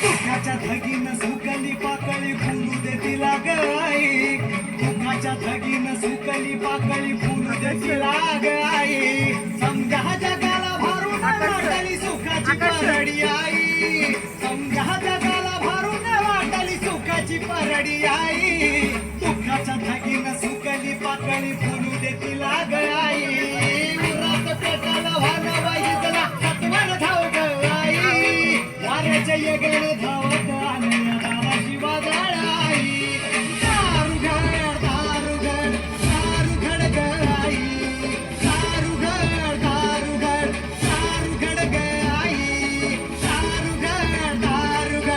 दुःखाच्या धगीनं सुकली पाकळी फुलू दे तिला गाई, दुःखाच्या धगीनं सुकली पाकळी फुलू दे तिला गाई. समजा जगाला भारून वाटली सुखाची परडी आई, समजा जगाला भारून वाटली सुखाची परडी आई. दुःखाच्या धगीनं सुकली पाकळी फुलू दे तिला गाई. उरात पेटाला व्हाना वाईजला सत्वर धाव गाई, वाऱ्याच्या येगण धावत आल्या दाराशी वादळाई. दारुगड दारुगड दारुगड गाई, दारुगड दारुगड दारुगड गाई, दारुगड दारुगड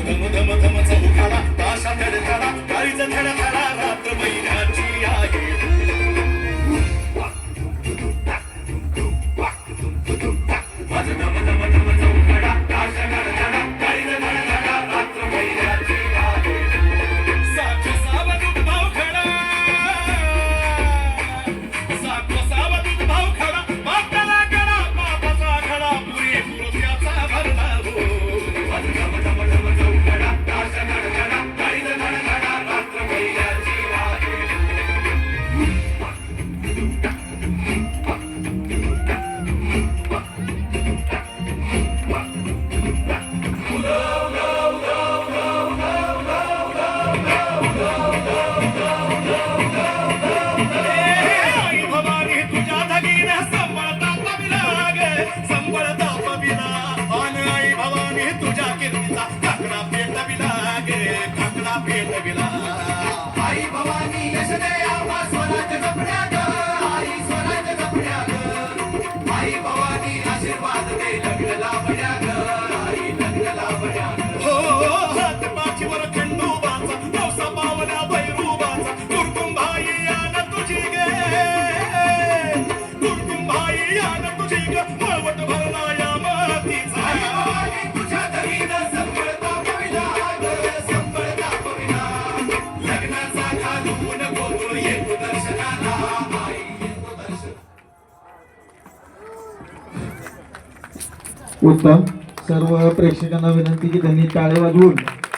धम धम धम चौकाला ताशा धडकाला काळीज धडकाला रात्र महिन्याची आहे माझ धम धम धम चौकाला ताशा धडकाला काळीज धडकाला रात्र महिन्याची आहे साखो सावध भाव खडा साखो सावध भाव खडा बापाला खडा बापाचा खडा पुरी पुरुषाचा भरला हो माझ धम धम धम चौकाला ताशा धडकाला काळीज धडकाला रात्र महिन्याची आहे आई भवानी तुझ्या धगीने संबळता पबिलाग संबळता पबिला अन आई भवानी तुझ्या कीर्तीचा काकडा पेटविला गे काकडा पेटविला आई भवानी यश दे आम्हा स्वराज्य जपण्या ग आई स्वराज्य जपण्या ग आई भवानी आशीर्वाद दे लग्न लावण्या ग आई लग्न लावण्या ग हो हात पाठीवर खंडोबाचा नवसा पावला भैरूबाचा कुरकुंभाई यान तुझी गे कुरकुंभाई यान तुझी ग मळवट भरला या मातीचा आई भवानी तुझ्या धगीनं संबळता पविला ग संबळता पविला लग्नाचा घालून गोकुळ येतो दर्शनाला आई येतो दर्शन उत्तम. सर्व प्रेक्षकांना विनंती की त्यांनी टाळे वाजवून